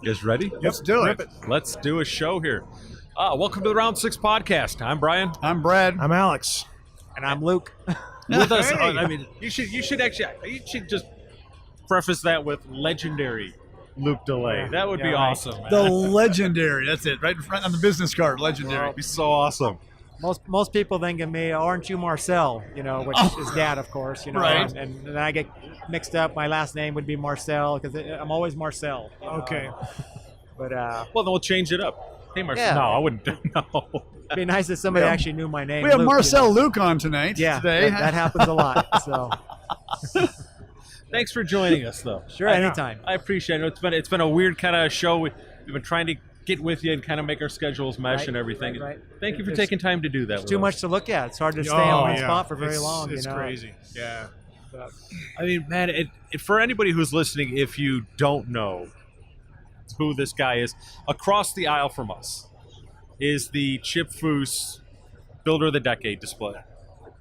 You guys ready? Yep. Let's do it. Let's do a show here. Welcome to the Round 6 podcast. I'm Brian. I'm Brad. I'm Alex. And I'm Luke. With us, I mean, you should just preface that with legendary Luc De Lay. That would be awesome, man. The legendary. That's it. Right in front on the business card. Legendary. It'd be so awesome. Most people think of me, aren't you Marcel? Which is Dad, of course. Right. And then I get mixed up. My last name would be Marcel because I'm always Marcel. Okay. But well, then we'll change it up. Hey, Marcel. Yeah. No, I wouldn't. No. It'd be nice if somebody actually knew my name. We have Luke, Marcel Luke on tonight. Yeah, today. that happens a lot. So. Thanks for joining us, though. Sure, anytime. I appreciate it. It's been a weird kind of show. We've been trying to get with you and kind of make our schedules mesh and everything. Right. Thank you for taking time to do that. It's too much to look at. It's hard to stay on one spot for very long. It's crazy. Yeah. I mean, man, for anybody who's listening, if you don't know who this guy is, across the aisle from us is the Chip Foose Builder of the Decade display.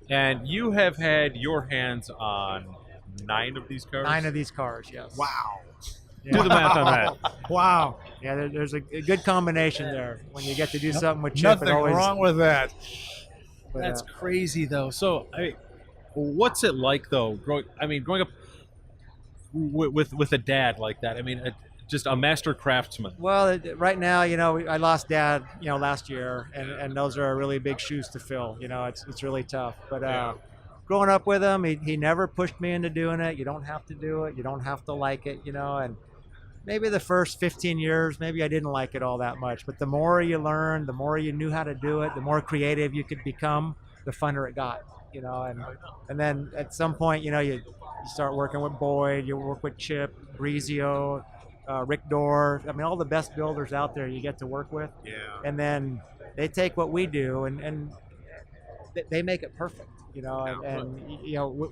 And you have had your hands on 9 of these cars? 9 of these cars, yes. Wow. Do the math on that. Wow. Yeah, there's a good combination there. When you get to do something with Chip, Nothing it always, wrong with that. but, That's crazy, though. So, what's it like, though, growing up with a dad like that? I mean, just a master craftsman. Well, right now, I lost Dad, last year, and those are really big shoes to fill. It's really tough. But growing up with him, he never pushed me into doing it. You don't have to do it. You don't have to like it, and maybe the first 15 years, maybe I didn't like it all that much. But the more you learned, the more you knew how to do it, the more creative you could become, the funner it got, and then at some point, you start working with Boyd, you work with Chip, Brizio, Rick Dore. I mean, all the best builders out there you get to work with. Yeah. And then they take what we do and they make it perfect, and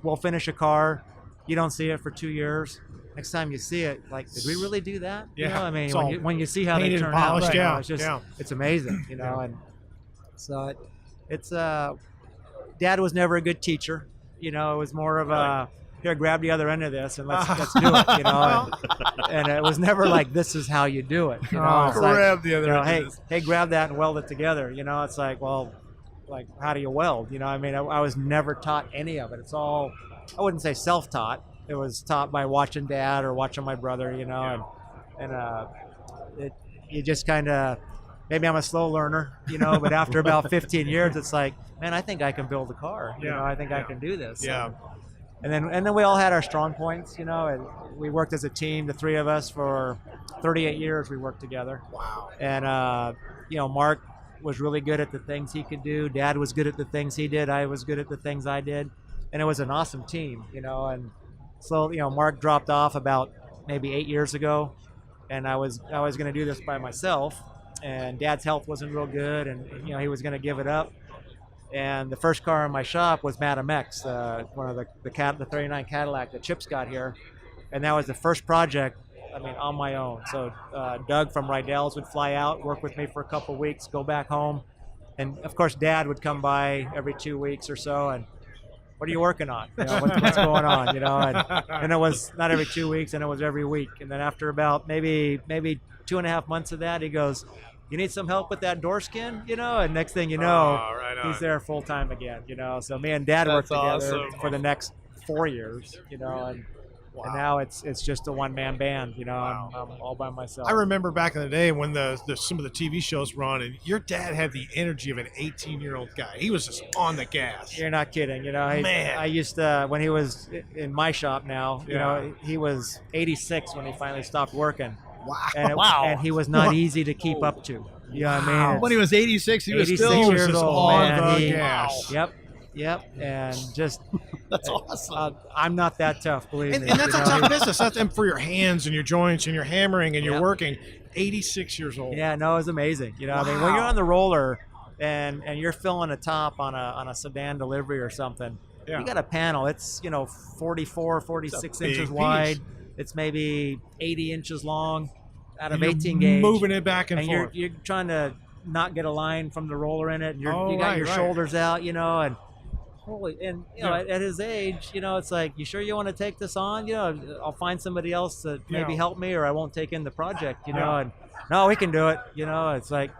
we'll finish a car. You don't see it for 2 years. Next time you see it, like, did we really do that? Yeah. I mean, when you see how they painted turn and polished, out, yeah. it's just, it's amazing, and so it's Dad was never a good teacher. It was more of a, here, grab the other end of this and let's do it, and it was never like, this is how you do it. It's Grab the other end of this. Hey, grab that and weld it together. It's like, well, like, how do you weld? I mean, I was never taught any of it. It's all, I wouldn't say self-taught. It was taught by watching Dad or watching my brother, you just kind of, maybe I'm a slow learner, but after about 15 years, it's like, man, I think I can build a car. I think I can do this. Yeah. And then we all had our strong points, and we worked as a team, the 3 of us, for 38 years we worked together. Wow. And, Mark was really good at the things he could do. Dad was good at the things he did. I was good at the things I did. And it was an awesome team, and so, Mark dropped off about maybe 8 years ago, and I was going to do this by myself, and Dad's health wasn't real good, and, he was going to give it up. And the first car in my shop was Madam X, one of the 39 Cadillac that Chip's got here. And that was the first project, on my own. So Doug from Rydell's would fly out, work with me for a couple weeks, go back home. And, of course, Dad would come by every 2 weeks or so, and what are you working on? What's going on? And it was not every 2 weeks, and it was every week. And then after about maybe 2.5 months of that, he goes, you need some help with that door skin, and next thing you know, he's there full time again, So me and Dad worked together for the next 4 years, and now it's just a one-man band, I'm all by myself. I remember back in the day when some of the TV shows were on, and your dad had the energy of an 18-year-old guy. He was just on the gas. You're not kidding, Man. I used to, when he was in my shop now, he was 86 when he finally stopped working. Wow. And he was not easy to keep up to. You know what I mean? When he was 86, he was 86 still years just old, on man. the gas. Yep. And just, That's awesome. I'm not that tough, believe me. And that's a tough business. That's for your hands and your joints and your hammering and your working. 86 years old. Yeah, no, it was amazing. When you're on the roller and you're filling a top on a sedan delivery or something, you got a panel. It's 44, 46 inches wide. It's maybe 80 inches long out of 18 gauge. Moving it back and forth. You're trying to not get a line from the roller in it. And you got your right. shoulders out, and holy, and at his age, it's like, you sure you want to take this on? I'll find somebody else to maybe help me, or I won't take in the project. And no, we can do it. It's like,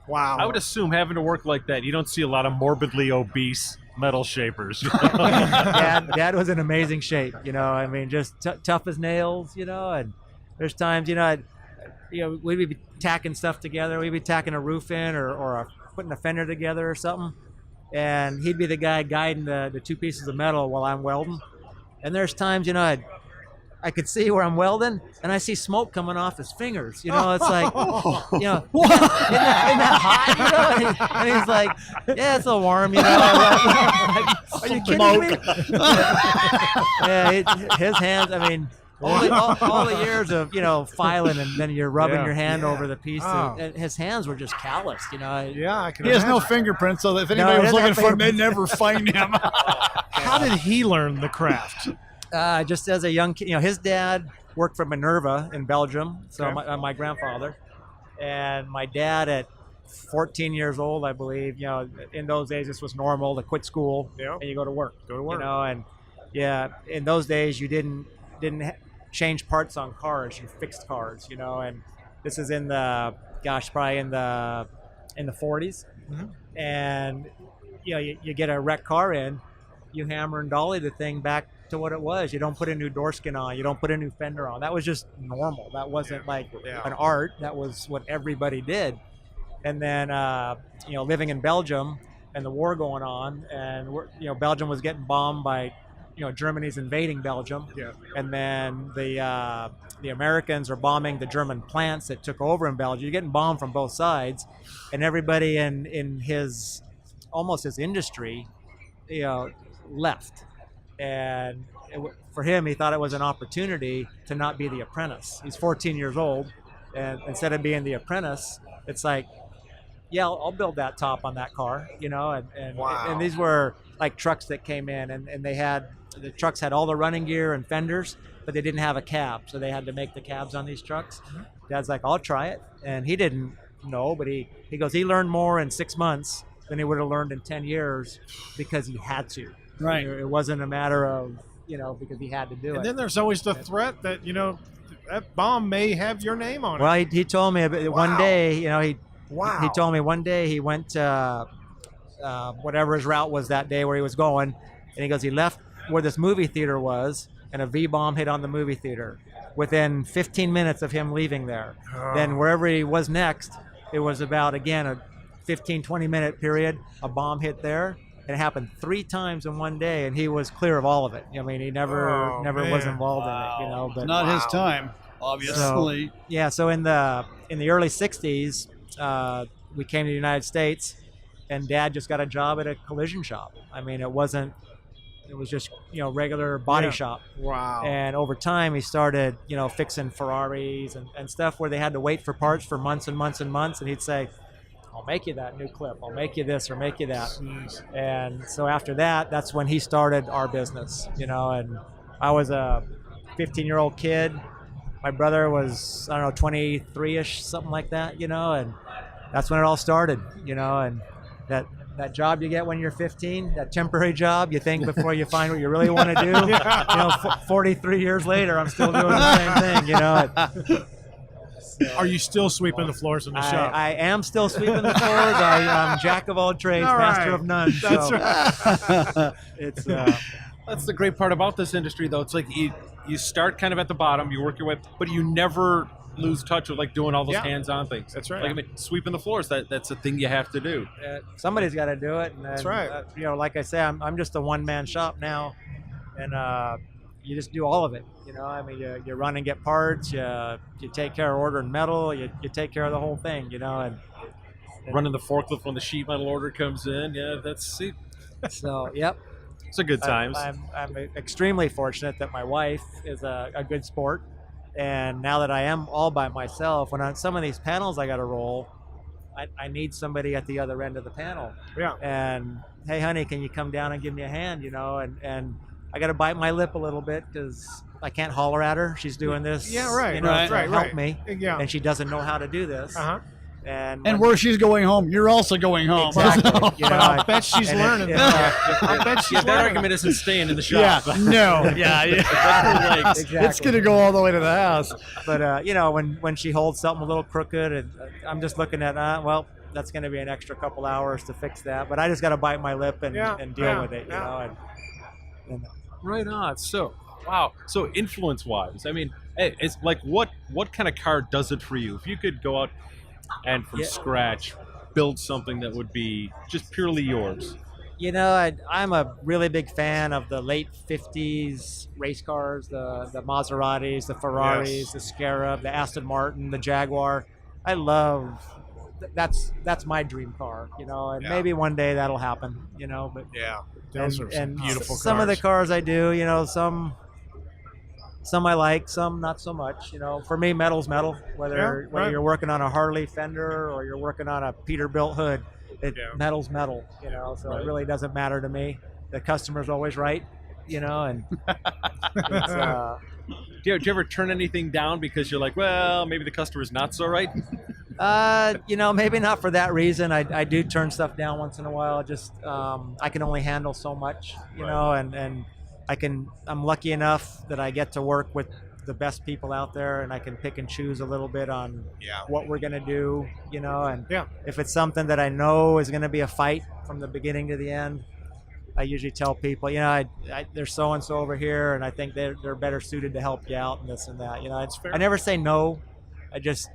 Wow. I would assume having to work like that, you don't see a lot of morbidly obese metal shapers. Dad was in amazing shape. Just tough as nails. And there's times, we'd be tacking stuff together. We'd be tacking a roof in, or putting a fender together or something. And he'd be the guy guiding the two pieces of metal while I'm welding. And there's times, I could see where I'm welding, and I see smoke coming off his fingers. It's like, isn't that hot? And he's like, yeah, it's a warm. Are you kidding me? Yeah, his hands. I mean, all the years of filing, and then you're rubbing your hand over the piece. And his hands were just calloused. Yeah, I can. He has no fingerprints, so if anybody was looking for him, they'd never find him. How did he learn the craft? Just as a young kid, his dad worked for Minerva in Belgium, so my grandfather, and my dad at 14 years old, I believe, in those days this was normal to quit school and you go to work. And in those days you didn't change parts on cars, you fixed cars, and this is in probably in the 40s, and you get a wrecked car in, you hammer and dolly the thing back to what it was. You don't put a new door skin on. You don't put a new fender on. That was just normal. That wasn't like an art. That was what everybody did. And then, living in Belgium and the war going on, and Belgium was getting bombed by, Germany's invading Belgium. Yeah. And then the Americans are bombing the German plants that took over in Belgium. You're getting bombed from both sides, and everybody in his industry, left. And for him, he thought it was an opportunity to not be the apprentice. He's 14 years old, and instead of being the apprentice, it's like, I'll build that top on that car, and these were like trucks that came in, and the trucks had all the running gear and fenders, but they didn't have a cab, so they had to make the cabs on these trucks. Dad's like, I'll try it, and he didn't know, but he goes, he learned more in 6 months than he would have learned in 10 years because he had to. Right. It wasn't a matter of, because he had to do it. And then there's always the threat that, that bomb may have your name on it. Well, he told me one day, he told me one day he went to whatever his route was that day where he was going, and he goes, he left where this movie theater was, and a V-bomb hit on the movie theater. Within 15 minutes of him leaving there. Then wherever he was next, it was about, again, a 15, 20-minute period, a bomb hit there. And it happened 3 times in one day, and he was clear of all of it. He never was involved in it. But not his time, obviously. So in the early '60s, we came to the United States, and Dad just got a job at a collision shop. It was just regular body shop. Wow. And over time, he started fixing Ferraris and stuff where they had to wait for parts for months and months and months, and he'd say, I'll make you that new clip. I'll make you this or make you that. Jeez. And so after that, that's when he started our business, and I was a 15-year-old kid. My brother was, 23-ish, something like that, and that's when it all started, and that job you get when you're 15, that temporary job, you think before you find what you really want to do. 43 years later, I'm still doing the same thing, So, are you still sweeping the floors in the shop? I am still sweeping the floors. I'm jack of all trades, master of none. That's right. It's that's the great part about this industry, though. It's like you start kind of at the bottom, you work your way, but you never lose touch with doing all those hands-on things. That's right. Sweeping the floors, that's a thing you have to do. Somebody's got to do it. And then, that's right. Like I say, I'm just a one-man shop now, and you just do all of it. You run and get parts, you take care of ordering metal, you take care of the whole thing, and running the forklift when the sheet metal order comes in. Yeah, that's it. So, yep. It's a good times. I'm extremely fortunate that my wife is a good sport, and now that I am all by myself, when on some of these panels I got to roll, I need somebody at the other end of the panel. Yeah. And hey, honey, can you come down and give me a hand? And I got to bite my lip a little bit because I can't holler at her. She's doing this. Yeah, right. Help right. me. Yeah. And she doesn't know how to do this. Uh-huh. And where she's going home, you're also going home. exactly, But I bet she's learning. I bet she's That learning. argument isn't staying in the shop. Yeah, no, yeah. exactly. It's gonna go all the way to the house. But when she holds something a little crooked, and I'm just looking at well, that's going to be an extra couple hours to fix that. But I just got to bite my lip and deal with it, you know. And Right on. So, wow. So, influence-wise, I mean, hey, it's like what kind of car does it for you? If you could go out and from scratch build something that would be just purely yours. You know, I'm a really big fan of the late 50s race cars, the Maseratis, the Ferraris, the Scarab, the Aston Martin, the Jaguar. I love that's my dream car, you know, and maybe one day that'll happen, you know. But those are some beautiful some cars. of the cars I do, you know, some I like, some not so much. You know, for me, metal's metal. Whether you're working on a Harley fender or you're working on a Peterbilt hood, metal's metal. You know, so it really doesn't matter to me. The customer's always right. You know, and it's, do you ever turn anything down because you're like, well, maybe the customer's not so right? you know, maybe not for that reason. I do turn stuff down once in a while. Just I can only handle so much, you know, and I'm lucky enough that I get to work with the best people out there, and I can pick and choose a little bit on what we're gonna do, you know. And if it's something that I know is gonna be a fight from the beginning to the end, I usually tell people, you know, there's so and so over here, and I think they're better suited to help you out and this and that. You know, I never say no. I just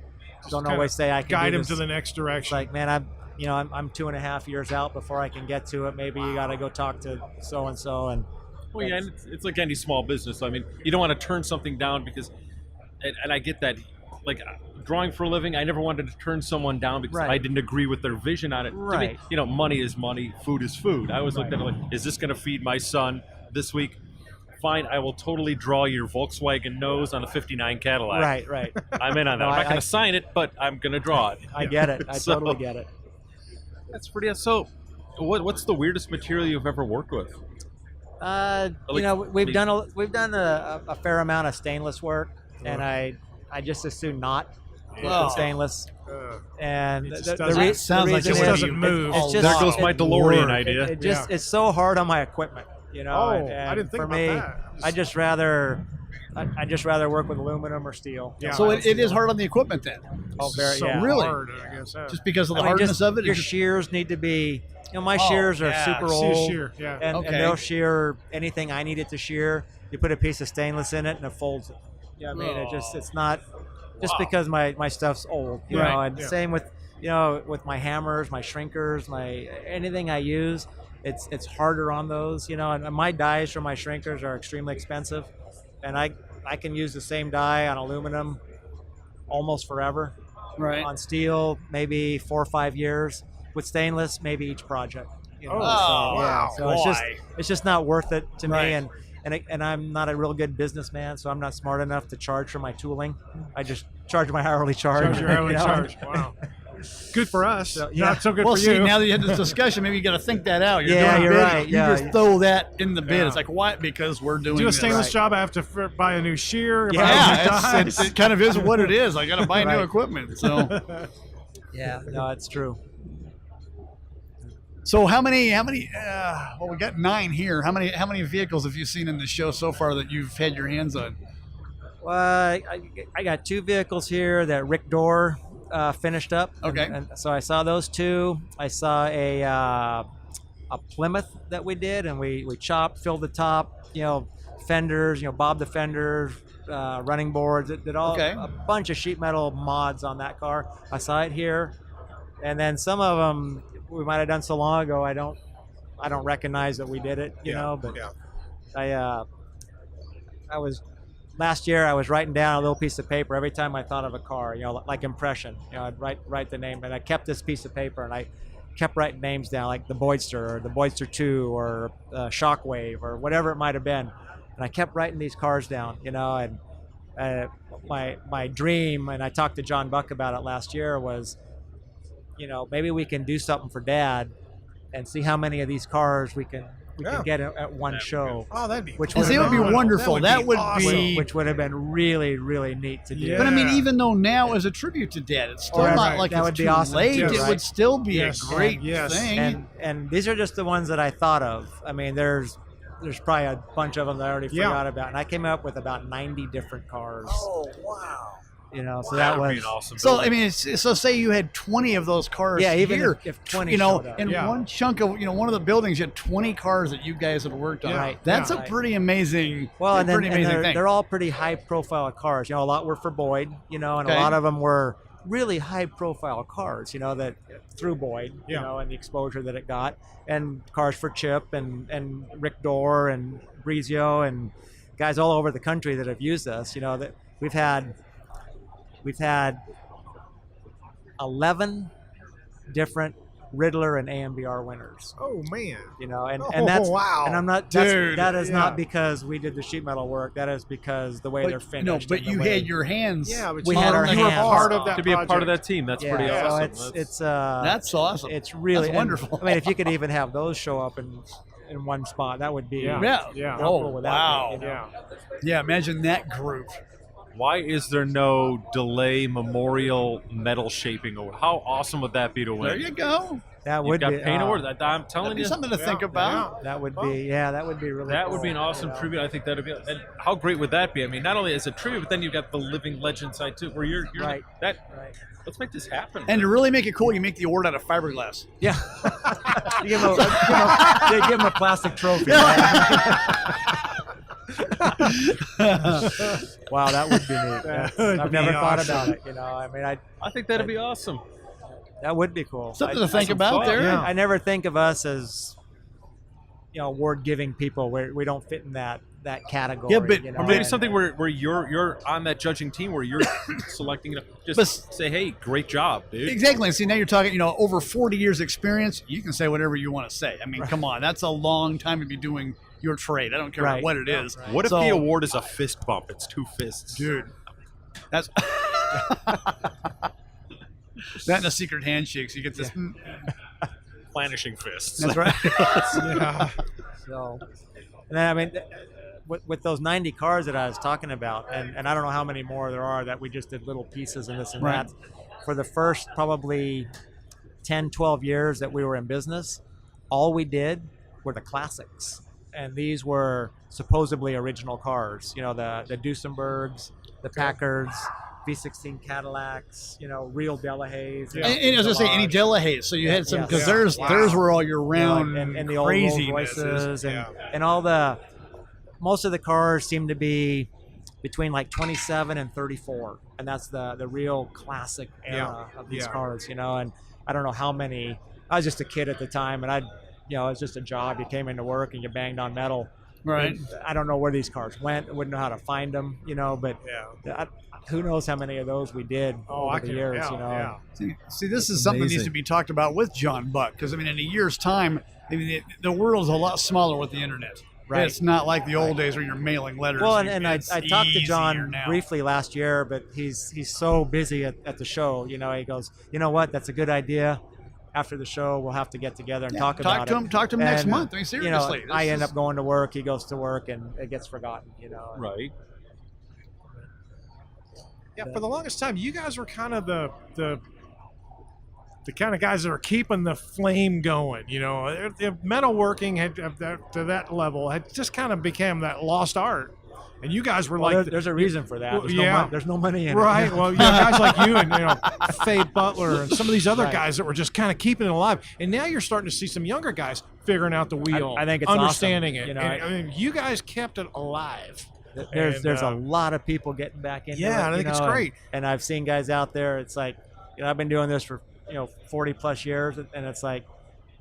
don't always say I can guide do him this. to the next direction. It's like, man, I'm 2.5 years out before I can get to it. Maybe you got to go talk to so and so. And well, yeah, and it's like any small business. I mean, you don't want to turn something down because, and I get that. Like drawing for a living, I never wanted to turn someone down because I didn't agree with their vision on it. Right. To me, you know, money is money, food is food. I always looked at it like, is this going to feed my son this week? Fine, I will totally draw your Volkswagen nose on a '59 Cadillac. Right. I'm in on that. I'm not going to sign it, but I'm going to draw it. I get it. I totally get it. That's pretty. So, what's the weirdest material you've ever worked with? You know, we've done a fair amount of stainless work, and I just as soon not with the stainless. And the sounds like reason it is doesn't move. It's just, There goes my DeLorean idea. It just it's so hard on my equipment, you know. And I didn't think for about me, that. I just rather work with aluminum or steel. Yeah. So it is hard on the equipment then. Oh, very so really? hard, I guess. Just because of the I mean, hardness just of it. Your shears need to be. You know, my shears are super See a old, shear, and they'll shear anything I need it to shear. You put a piece of stainless in it, and it folds it. You know what I mean? It's not just because my stuff's old. You know, and same with with my hammers, my shrinkers, anything I use. It's harder on those. You know, and my dies for my shrinkers are extremely expensive, and I can use the same die on aluminum almost forever. Right. On steel, maybe 4 or 5 years. With stainless, maybe each project. You know? So it's just not worth it to me. And I'm not a real good businessman, so I'm not smart enough to charge for my tooling. I just charge my hourly charge. Charge your hourly charge. Wow. Good for us. Not so good Well, for see, you. now that you had this discussion, maybe you got to think that out. You're Yeah, doing a you're bid, right. You Yeah. just throw that in the bid. It's like, why? Because we're doing Do a this. stainless job. I have to buy a new shear. Buy a new Yeah, dies. it kind of is what it is. I got to buy new equipment. So, Yeah, no, it's true. so how many? Well, we got 9 here. How many vehicles have you seen in the show so far that you've had your hands on? Well, I got 2 vehicles here that Rick Dore finished up. Okay. And so I saw those 2. I saw a Plymouth that we did, and we chopped, filled the top, fenders, bobbed the fenders, running boards. It did a bunch of sheet metal mods on that car. I saw it here, and then some of them we might have done so long ago. I don't recognize that we did it, But last year I was writing down a little piece of paper every time I thought of a car, like impression. I'd write the name, and I kept this piece of paper, and I kept writing names down, like the Boydster or the Boydster 2 or Shockwave or whatever it might have been. And I kept writing these cars down, and my dream, and I talked to John Buck about it last year, was, maybe we can do something for Dad and see how many of these cars we can we could get at one show. Oh, that'd be Which And see, it would be phenomenal. wonderful. That would awesome. be. which would have been really, really neat to do. Yeah. But I mean, even though now as a tribute to Dad, it's still Right, not right. like That it's would be too awesome late. too, It right? would still be Yes, a great yes. thing. And these are just the ones that I thought of. I mean, there's probably a bunch of them that I already Yeah. forgot about, and I came up with about 90 different cars. Oh wow! You know, so That that would was be an awesome. So building. I mean, so say you had 20 of those cars Yeah, even here, if 20 you know, showed up. in Yeah. one chunk of one of the buildings, you had 20 cars that you guys had worked on. Yeah. Right. That's Yeah. a pretty amazing. well, and, then, pretty and amazing thing. they're all pretty high profile cars. You know, a lot were for Boyd. You know, and Okay. a lot of them were really high profile cars. You know, that through Boyd. You Yeah. know, and the exposure that it got, and cars for Chip and Rick Dore and Brizio and guys all over the country that have used us. You know, that we've had 11 different Riddler and AMBR winners. Oh man. You know, and Oh, that's wow. and I'm not Dude, that is yeah. not because we did the sheet metal work. That is because the way they're But, finished. no, but and the you way- had your hands. Yeah, but We you had were- our you were hands. part of that to be a part of project. that team, that's yeah, pretty so awesome. it's That's awesome. it's really That's wonderful. I mean, if you could even have those show up in one spot, that would be Yeah. Yeah. Yeah. real Oh, cool with that, wow. you know? Yeah. Yeah, imagine that group. Why is there no DeLay Memorial Medal Shaping Award? How awesome would that be to win? There you go. That You've would got be paint award. that I'm That'd telling be you, something to think about. would be that would be really that cool, would be an awesome you know? tribute. I think that'd be. And how great would that be? I mean, not only as a tribute, but then you've got the living legend side too, where you're Right. that. Right. Let's make this happen. And to really make it cool, you make the award out of fiberglass. Yeah. You give him a plastic trophy. Wow, that would be neat. That would I've be never thought awesome. about it. You know, I mean, I think that'd be awesome. that would be cool. Something I- to think some about thought, there. yeah. I never think of us as, award-giving people. We don't fit in that category. Yeah, but- you know, Or maybe and- something where you're on that judging team where you're selecting. Just But- say, hey, great job, dude. Exactly. See, now you're talking, over 40 years experience, you can say whatever you want to say. I mean, come on. That's a long time to be doing your trade. I don't care Right. what it is. Right. What if So- the award is a fist bump? It's two fists. Dude, that's... that and a secret handshake, so you get this... Planishing fists. That's right. Yeah. So, and then, I mean, with those 90 cars that I was talking about, and I don't know how many more there are that we just did little pieces and this and Right. that. For the first probably 10, 12 years that we were in business, all we did were the classics. And these were supposedly original cars. You know, the Duesenbergs, the Packards, V16 Cadillacs, real Delahaye's. Yeah. And as I say, any Delahaye. So you had some, Yes. because Yeah. theirs, Wow. theirs were all your round and the old Rolls crazinesses. Royces Yeah. and all most of the cars seem to be between like 27 and 34, and that's the real classic era of these Yeah. cars, and I don't know how many. I was just a kid at the time, and it was just a job. You came into work and you banged on metal. Right. I don't know where these cars went. I wouldn't know how to find them, but Yeah. who knows how many of those we did Oh, over I the can. years, Yeah. See, this is something that needs amazing. to be talked about with John Buck, because, I mean, in a year's time, I mean, the world's a lot smaller with the internet. Right. It's not like the old days where you're mailing letters. Well, and I It's talked to easier John now. briefly last year, but he's so busy at the show. He goes, you know what? That's a good idea. After the show, we'll have to get together and talk about to it. him. Talk to him next And, month. I mean, seriously. I this end is- up going to work. He goes to work, and it gets forgotten. Right. Yeah, for the longest time, you guys were kind of the kind of guys that are keeping the flame going. If metalworking had to that level had just kind of became that lost art, and you guys were Well, like, there's a reason for that. Well, There's, yeah. there's no money in right? it. Well, guys like you and Faye Butler and some of these other Right. guys that were just kind of keeping it alive, and now you're starting to see some younger guys figuring out the wheel. I think it's understanding awesome. it. And, I mean, you guys kept it alive. There's And, a lot of people getting back into it. Yeah, and I think it's great. And I've seen guys out there. It's like, I've been doing this for 40 plus years, and it's like,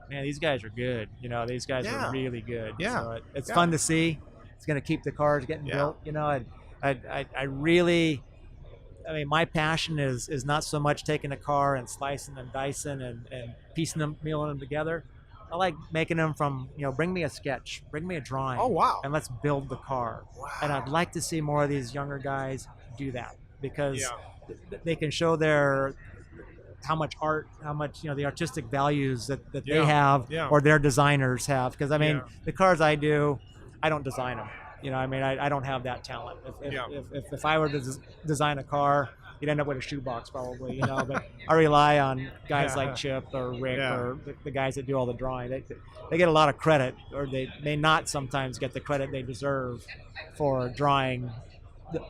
man, these guys are good. These guys Yeah. are really good. Yeah. So it's Yeah. fun to see. It's going to keep the cars getting Yeah. built. I really, my passion is not so much taking a car and slicing and dicing and piecing them, mealing them together. I like making them from, bring me a sketch, bring me a drawing. Oh, wow. And let's build the car. Wow. And I'd like to see more of these younger guys do that, because Yeah. they can show their how much art, how much the artistic values that they Yeah, have yeah. or their designers have. Because I mean, Yeah. the cars I do, I don't design them. I mean, I don't have that talent. Yeah. If I were to design a car, you'd end up with a shoebox probably. But I rely on guys like Chip or Rick Yeah. or the guys that do all the drawing. They get a lot of credit, or they may not sometimes get the credit they deserve for drawing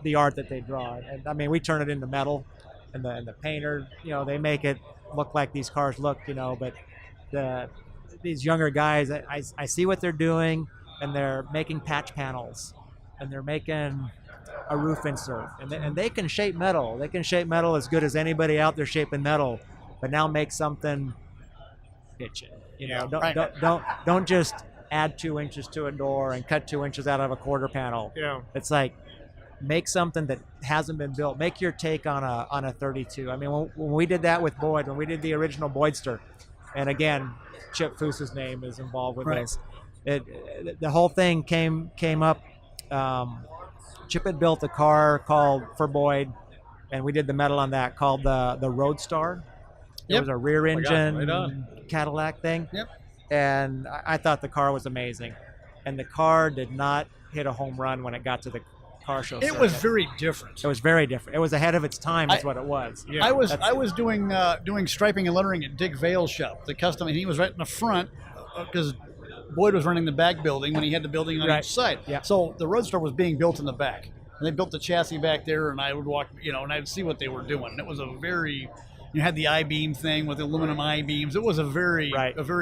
the art that they draw. And I mean, we turn it into metal, and the painter, they make it look like these cars look, but these younger guys, I see what they're doing, and they're making patch panels, and they're making a roof insert, and they can shape metal. They can shape metal as good as anybody out there shaping metal, but now make something bitchin'. Don't just add 2 inches to a door and cut 2 inches out of a quarter panel. Yeah. It's like, make something that hasn't been built. Make your take on a 32. I mean, when we did that with Boyd, when we did the original Boydster, and again, Chip Foose's name is involved with this. The whole thing came up. Chip had built a car for Boyd, and we did the metal on that called the Roadster. It was a rear engine Cadillac thing. Yep. And I thought the car was amazing, and the car did not hit a home run when it got to the car show. It was very different. It was very different. It was ahead of its time. Is what it was. Yeah. I was doing striping and lettering at Dick Vale's shop, the custom, and he was right in the front because Boyd was running the back building when he had the building on each side. Yeah. So the Roadster was being built in the back, and they built the chassis back there, and I would walk, and I'd see what they were doing. And it was a very, you had the I-beam thing with the aluminum I-beams. It was a very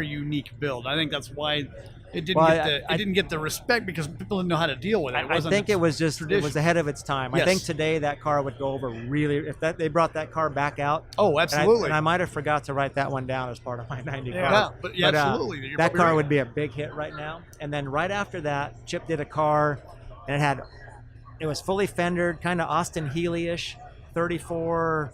unique build. I think that's why it didn't get the respect, because people didn't know how to deal with it. I think it was ahead of its time. Yes. I think today that car would go over really, they brought that car back out. Oh, absolutely. And I might have forgot to write that one down as part of my 90 Yeah, car. but absolutely. You're That probably car right. would be a big hit right now. And then right after that, Chip did a car, and it was fully fendered, kind of Austin Healey-ish, 34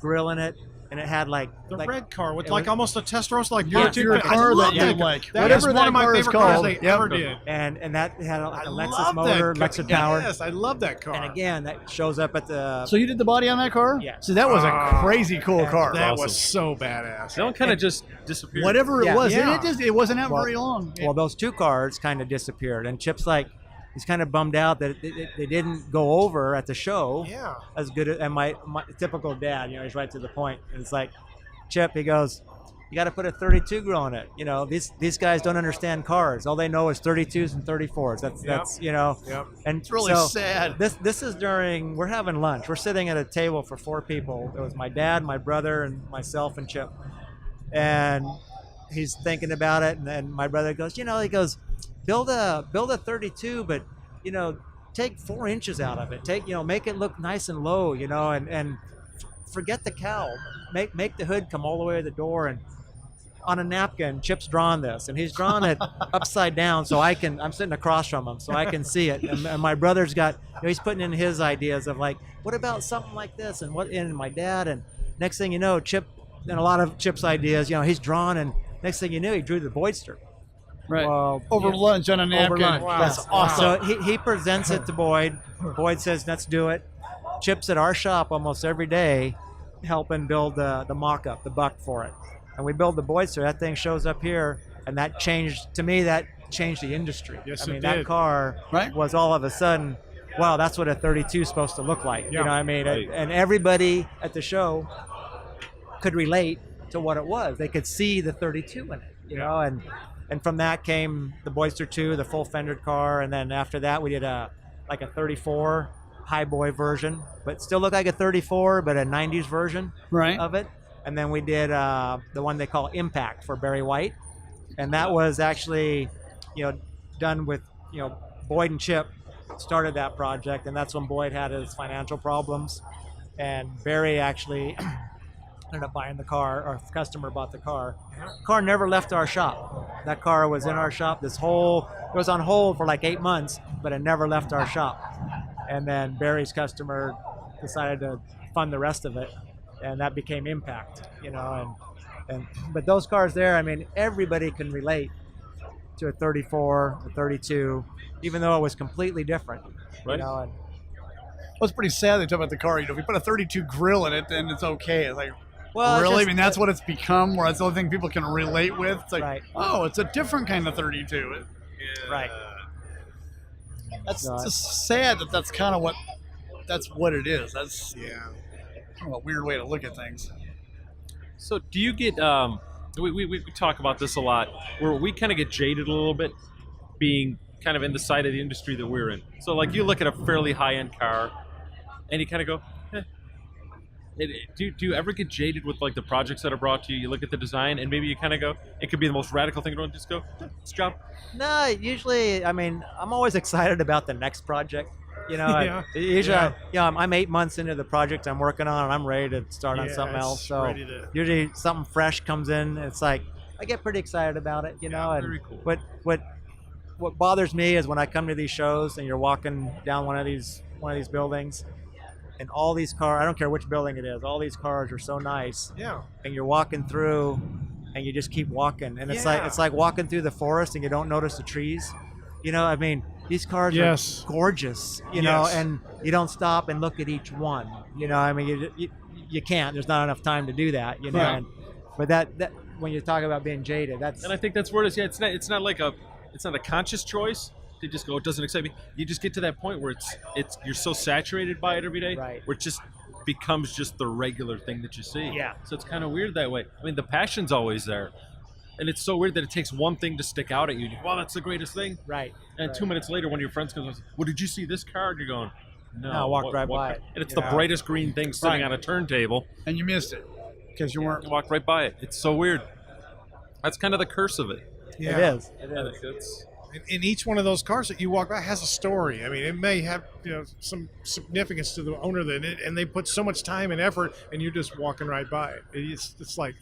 grill in it. And it had The red car with it like was- almost a Testarossa, like Your YouTube. car that you like. That Whatever is one that of my car is favorite cars called. they ever did. and that had a Lexus love motor, that Lexus car. powered. Yes, I love that car. And again, that shows up at the. So you did the body on that car? Yeah. So that was a crazy cool car. That awesome. was so badass. That one kind of just disappeared. Whatever it Yeah. was, Yeah. it wasn't out very long. Well, those two cars kind of disappeared, and Chip's like, he's kind of bummed out that they didn't go over at the show Yeah. as good. And my typical dad, he's right to the point. And it's like, Chip, he goes, you got to put a 32 grill in it. These guys don't understand cars. All they know is 32s and 34s. That's Yep. And It's really sad. This is during, we're having lunch. We're sitting at a table for 4 people. It was my dad, my brother, and myself and Chip. And he's thinking about it, and then my brother goes, he goes, build a 32, but take 4 inches out of it. Make it look nice and low, and forget the cowl. Make the hood come all the way to the door. And on a napkin, Chip's drawn this, and he's drawn it upside down, so I'm sitting across from him, so I can see it. And my brother's got, he's putting in his ideas of like, what about something like this, and my dad, and next thing you know, Chip, and a lot of Chip's ideas, he's drawn, and next thing you knew, he drew the Boydster. Right. Well, Over lunch on a napkin. lunch. Wow. That's awesome. So he presents it to Boyd. Boyd says, let's do it. Chip's at our shop almost every day helping build the mock-up, the buck for it. And we build the Boydster. That thing shows up here, and that changed the industry. Yes, I mean, it that did. car was all of a sudden, wow, that's what a 32 is supposed to look like. Yeah. You know what I mean? Right. And everybody at the show could relate to what it was. They could see the 32 in it, you know, and from that came the Boydster 2, the full fendered car, and then after that we did a 34 high boy version, but still looked like a 34, but a 90s version of it. And then we did the one they call Impact for Barry White, and that was actually, done with, Boyd and Chip started that project, and that's when Boyd had his financial problems, and Barry actually ended up buying the car, or the customer bought the car. The car never left our shop. That car was in our shop. It was on hold for like 8 months, but it never left our shop. And then Barry's customer decided to fund the rest of it, and that became Impact, but those cars there, I mean, everybody can relate to a 34, a 32, even though it was completely different, Right. Well, it's pretty sad they talk about the car. If you put a 32 grill in it, then it's okay. It's like, Well, really? just, I mean, that's what it's become, where that's the only thing people can relate with. It's like, Right. oh, it's a different kind of 32. Right. That's No, just sad that's kind of what it is. That's Yeah. kind of a weird way to look at things. So do you get we talk about this a lot, where we kind of get jaded a little bit being kind of in the side of the industry that we're in. So like you look at a fairly high-end car and you kind of go, do you ever get jaded with like the projects that are brought to you? You look at the design and maybe you kind of go, it could be the most radical thing, to just go, it's a job. No, usually, I mean, I'm always excited about the next project. You know, Yeah. usually, Yeah. I'm 8 months into the project I'm working on, and I'm ready to start on something Yes, else. So ready to- usually something fresh comes in. It's like I get pretty excited about it. You know, and very cool. what bothers me is when I come to these shows and you're walking down one of these buildings, and all these cars, I don't care which building it is, all these cars are so nice. Yeah. And you're walking through, and you just keep walking, and it's Yeah. like walking through the forest and you don't notice the trees. You know, I mean, these cars Yes. are gorgeous. You know, Yes. and you don't stop and look at each one. You know, I mean, you can't. There's not enough time to do that. You know, Right. but that when you talk about being jaded, that's And I think that's where it is. Yeah, it's not a conscious choice to just go, it doesn't excite me. You just get to that point where it's you're so saturated by it every day, Right. where it just becomes just the regular thing that you see. Yeah. So it's kind of weird that way. I mean, the passion's always there. And it's so weird that it takes one thing to stick out at you. Wow, that's the greatest thing. right. And right. 2 minutes later, one of your friends comes and says, well, did you see this car? And you're going, no. No, I walked right by it. And it's Yeah. the brightest green thing sitting Right. on a turntable. And you missed it because you weren't. You walked right by it. It's so weird. That's kind of the curse of it. Yeah. It is. It I is. think it's, And each one of those cars that you walk by has a story. I mean, it may have some significance to the owner, and they put so much time and effort, and you're just walking right by it. It's like,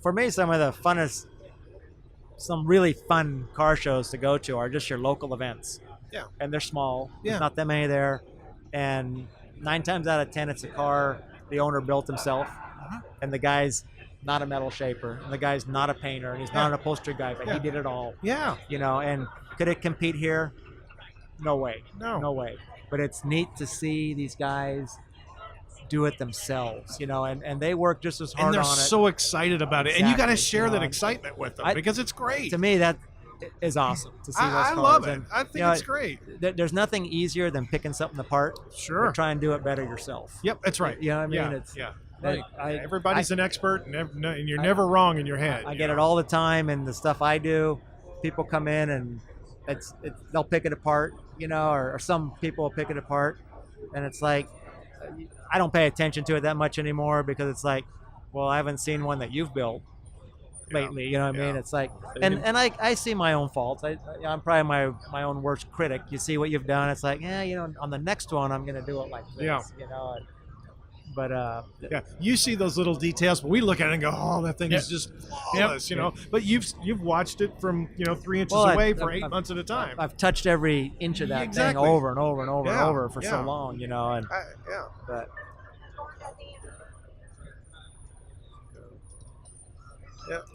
For me, some of the funnest, some really fun car shows to go to are just your local events. Yeah. And they're small. Yeah. There's not that many there. And 9 times out of 10, it's a car the owner built himself. And the guy's not a metal shaper. And the guy's not a painter. And he's not an upholstery guy, but Yeah. he did it all. yeah, You know, and could it compete here? No way. No. No way. But it's neat to see these guys do it themselves, you know, and they work just as hard and they're on it. so excited about it, and you got to Exactly. share You know, that excitement with them I- because it's great. To me, that is awesome to see those I cars. love it. And, I think you know, it's great. There's nothing easier than picking something apart. Sure. But try and do it better yourself. Yep, that's right. You know what I mean? Yeah, It's- yeah. Right. Everybody's an expert, and you're never wrong in your head. I you get know? it all the time, and the stuff I do, people come in and they'll pick it apart, you know, or some people will pick it apart, and it's like I don't pay attention to it that much anymore because it's like, well, I haven't seen one that you've built lately, you know what I mean? Yeah. It's like, and I see my own faults. I'm probably my own worst critic. You see what you've done, it's like, yeah, you know, on the next one I'm gonna do it like this, Yeah. you know. But Yeah, you see those little details, but we look at it and go, "Oh, that thing is just flawless," you know. But you've watched it from 3 inches Well, away for I've- 8 months at a time. I've touched every inch of that Exactly. thing over and over and over Yeah, and over for yeah. so long, you know. And Yeah. but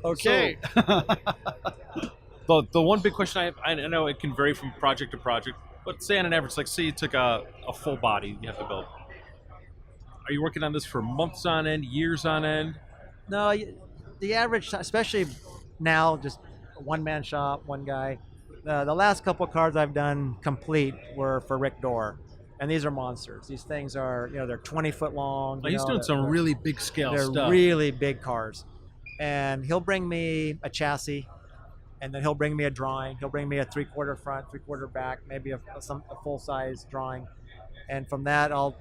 Okay. the one big question I have, I know it can vary from project to project, but say on an average, like say you took a full body you have to build. Are you working on this for months on end, years on end? no, the average, especially now, just a one-man shop, one guy. The last couple cars I've done complete were for Rick Dore, and these are monsters. These things are, they're 20 foot long. He's doing some really big scale They're stuff. really big cars, and he'll bring me a chassis, and then he'll bring me a drawing. He'll bring me a 3/4 front, 3/4 back, maybe a full size drawing, and from that I'll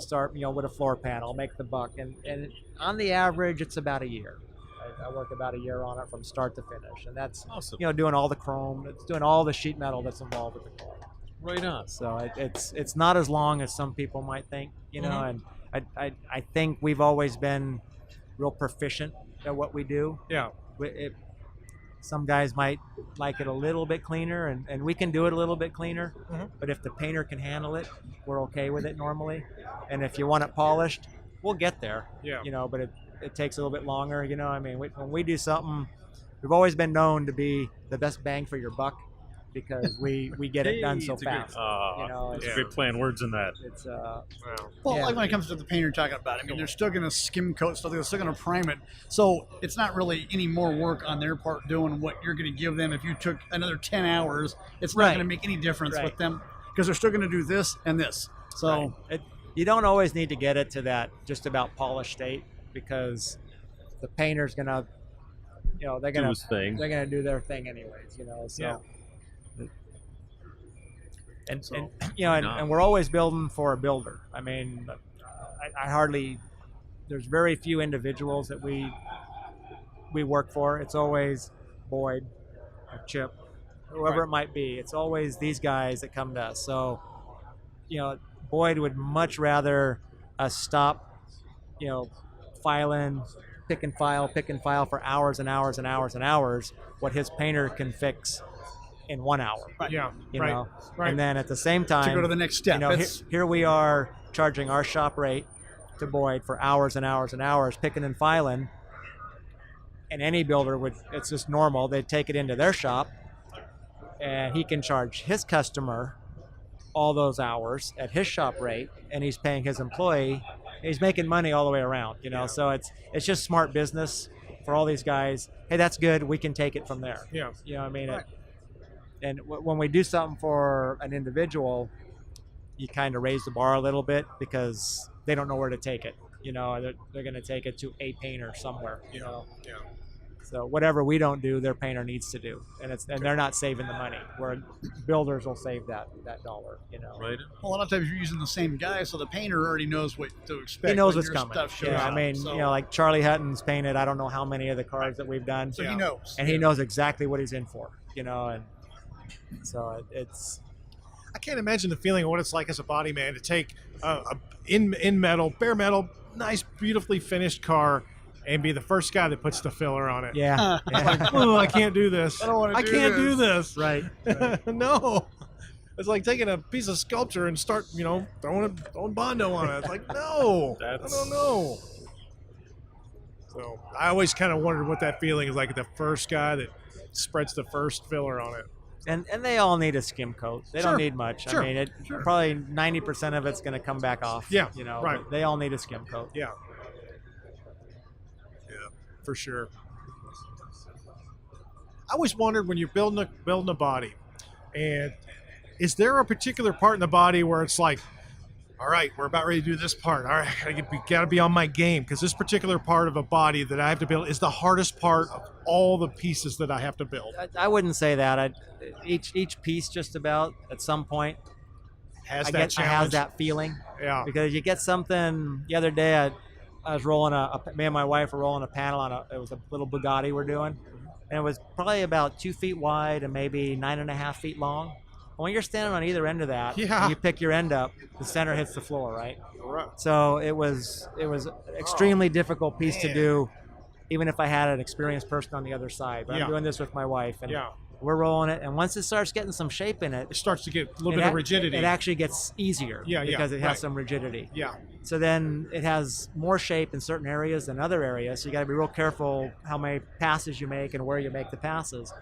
start with a floor pan. I'll make the buck, and on the average it's about a year. I work about a year on it from start to finish, and that's Awesome. doing all the chrome, it's doing all the sheet metal that's involved with the car. Right on. So it's not as long as some people might think, Mhm. and I think we've always been real proficient at what we do. Yeah. Some guys might like it a little bit cleaner, and we can do it a little bit cleaner, Mhm. but if the painter can handle it, we're okay with it normally. And if you want it polished, we'll get there. Yeah. But it takes a little bit longer. I mean, when we do something, we've always been known to be the best bang for your buck. because we get it done so it's a good- fast. You know, It's a great playing words in that. it's Well, Yeah. like when it comes to the paint you're talking about, I mean, they're still going to skim coat stuff. They're still going to prime it. So it's not really any more work on their part doing what you're going to give them. If you took another 10 hours, it's not Right. going to make any difference Right. with them because they're still going to do this and this. So you don't always need to get it to that just about polished state, because the painter's gonna, you know, they're Do gonna his thing. they're gonna do their thing anyways, you know. So, Yeah. and So, you know, and, no. and we're always building for a builder. I mean, I hardly, there's very few individuals that we work for. It's always Boyd or Chip, whoever it might be. It's always these guys that come to us. So, you know, Boyd would much rather us stop, you know, filing, pick and file for hours and hours and hours and hours, what his painter can fix in 1 hour. Yeah. You right. know, Right. and then at the same time, to go to the next step. you know, here we are charging our shop rate to Boyd for hours and hours and hours picking and filing, and any builder would, it's just normal, they'd take it into their shop and he can charge his customer all those hours at his shop rate, and he's paying his employee, he's making money all the way around, you know. So it's just smart business for all these guys. Hey, that's good, we can take it from there. Yeah. You know what I mean? When we do something for an individual, you kind of raise the bar a little bit because they don't know where to take it. You know, they're going to take it to a painter somewhere. You know, Yeah. so whatever we don't do, their painter needs to do, and they're not saving the money. Where builders will save that dollar. You know, Right. Well, a lot of times you're using the same guy, so the painter already knows what to expect. he knows when what's your coming. Stuff shows Yeah, I up. mean, So- you know, like Charlie Hutton's painted, I don't know how many of the cars that we've done, so he knows. and he knows exactly what he's in for. You know, and so it's. I can't imagine the feeling of what it's like as a body man to take in metal, bare metal, nice, beautifully finished car, and be the first guy that puts the filler on it. Yeah, yeah. Oh, I can't do this. I don't wanna do can't do this. Right. No. It's like taking a piece of sculpture and start, you know, throwing Bondo on it. It's like, no, I don't know. So I always kind of wondered what that feeling is like, the first guy that spreads the first filler on it. And they all need a skim coat. They Sure. don't need much. Sure. I mean, probably 90% of it's going to come back off. Yeah, You know, right. but they all need a skim coat. Yeah. Yeah, for sure. I always wondered when you're building a body, and is there a particular part in the body where it's like, all right, we're about ready to do this part. All right, I gotta be on my game, because this particular part of a body that I have to build is the hardest part of all the pieces that I have to build. I wouldn't say that. Each piece just about at some point Has I that has challenge? that feeling, Yeah. because you get something. The other day I was rolling me and my wife were rolling a panel on it was a little Bugatti we're doing, and it was probably about 2 feet wide and maybe 9.5 feet long. When you're standing on either end of that, Yeah. and you pick your end up, the center hits the floor, right? Right. So it was an extremely difficult piece to do, even if I had an experienced person on the other side. But Yeah. I'm doing this with my wife, and Yeah. we're rolling it. And once it starts getting some shape in It it, starts to get a little bit of rigidity. It actually gets easier, Yeah, because it has right. some rigidity. Yeah. So then it has more shape in certain areas than other areas. So you got to be real careful how many passes you make and where you make the passes.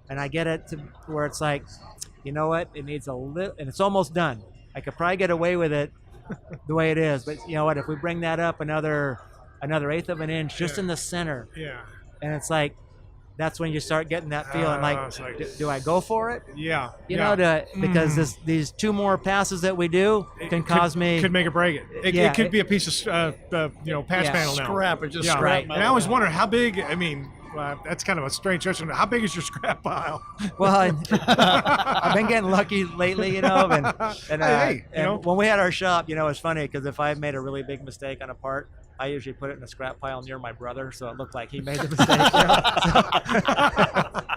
And I get it to where it's like, you know what? It needs a little, and it's almost done. I could probably get away with it the way it is, but you know what? If we bring that up another 1/8 of an inch just in the center, Yeah. and it's like, that's when you start getting that feeling it's like, like- do I go for it? Yeah. You yeah. know, because these 2 more passes that we do can cause me. Could make or break it. It could be a piece of patch Yeah. panel now. Scrap it, just Yeah. scrap Right. metal. And I always wonder how big. I mean, that's kind of a strange question. How big is your scrap pile? Well, I've been getting lucky lately, you know, and Hey, you know. when we had our shop, you know, it's funny because if I made a really big mistake on a part, I usually put it in a scrap pile near my brother, so it looked like he made the mistake.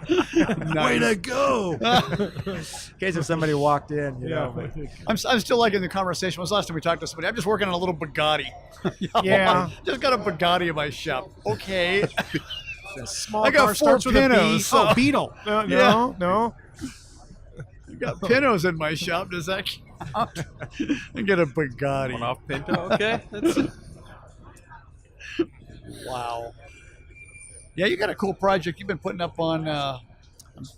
You know? Way to go! In case if somebody walked in, you know. But, I'm still liking the conversation. When was the last time we talked to somebody? I'm just working on a little Bugatti. You know, Yeah. Just got a Bugatti in my shop. Okay. Small I got car 4 starts with a B. pinos, so- Oh, Beetle. No, Yeah. no. I got Pinos in my shop. Does that count? I get a Bugatti. One off Pinto. Okay. Wow. Yeah, you got a cool project you've been putting up on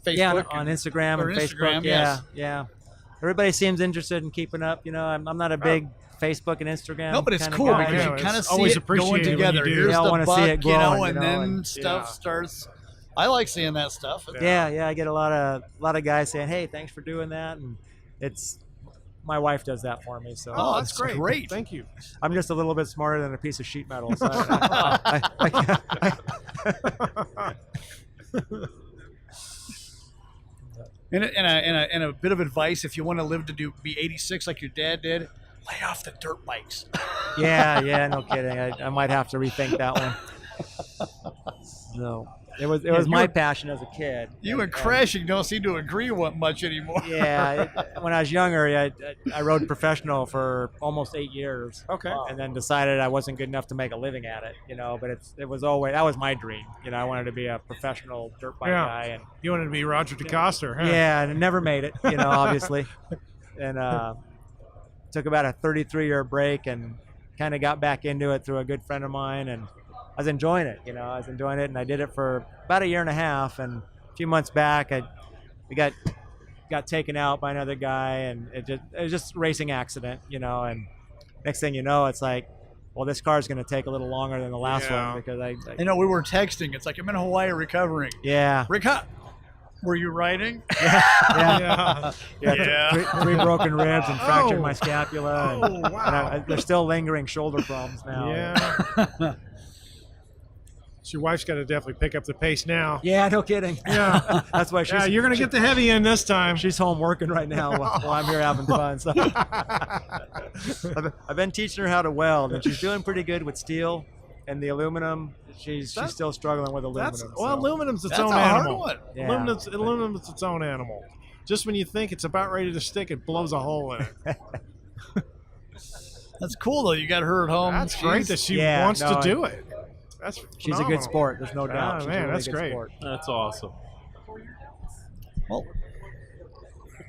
Facebook. Yeah, on Instagram or and Facebook. Instagram, Yeah, yes. yeah. Everybody seems interested in keeping up. I'm not a big Facebook and Instagram. No, but it's kinda cool guy. because Yeah, you kind of it's see always it going appreciated when together. you do. Here's Yeah, I the wanna see buck, it growing, and you know, then and- stuff Yeah. starts. I like seeing that stuff. Yeah, I get a lot of guys saying, "Hey, thanks for doing that," and it's my wife does that for me. So Oh, that's that's great. great. Thank you. I'm just a little bit smarter than a piece of sheet metal. So I can't- And a bit of advice: if you want to live to be 86 like your dad did, lay off the dirt bikes. yeah, no kidding. I might have to rethink that one. No, it was my passion as a kid. You and Crashing don't seem to agree much anymore. When I was younger, I rode professional for almost 8 years. Okay. And then decided I wasn't good enough to make a living at it, But it was always that was my dream. I wanted to be a professional dirt bike guy, and You wanted to be Roger DeCoster, huh? yeah, and I never made it, obviously. And took about a 33-year break and kind of got back into it through a good friend of mine, and I was enjoying it. And I did it for about a year and a half. And a few months back, we got taken out by another guy, and it was just a racing accident, And next thing you know, it's like, well, this car's going to take a little longer than the last Yeah. one because We were texting. It's like I'm in Hawaii recovering. yeah. Were you riding? Yeah. Three broken ribs and fractured Oh. my scapula. And, Oh, wow. and there's still lingering shoulder problems now. Yeah. So your wife's got to definitely pick up the pace now. Yeah, no kidding. Yeah. That's why Yeah, you're going to get the heavy end this time. she's home working right now while I'm here having fun. So I've been teaching her how to weld, and she's doing pretty good with steel and the aluminum. She's still struggling with aluminum. Aluminum's its That's own a hard animal. one. Yeah. Aluminum's its own animal. Just when you think it's about ready to stick, it blows a hole in it. That's cool though. You got her at home. That's great that she Yeah, wants no, to do it. That's She's a phenomenal. good sport. There's no doubt. Ah, She's man, a really that's good great. sport. That's awesome. Well,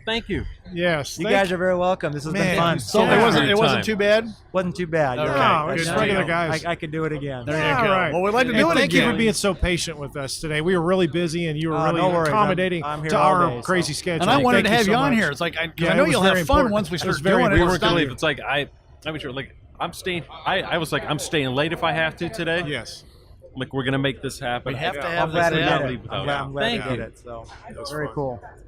Thank you. Yes. You thank guys are very welcome. This has Man, been fun. so Yeah. it wasn't Time. too bad. Wasn't too bad. You're Okay. right. No, Just Now, regular guys. I could do it again. There you Yeah, go. right. Well, we'd like to And do it thank you again. for being so patient with us today. We were really busy, and you were really no worries. accommodating I'm here to all our day, so. crazy schedule. And I wanted Thank to have so you on much. here. It's like I Yeah, know it was you'll have very fun important. once we It start was very doing it. We important. were It's gonna not- leave. It's like I was sure, like I'm staying. I was like I'm staying late if I have to today. Yes. Like we're gonna make this happen. We have to Yeah. have I'm glad this we happen. did it. without I'm glad we Thank did you. it. So was very fun. cool.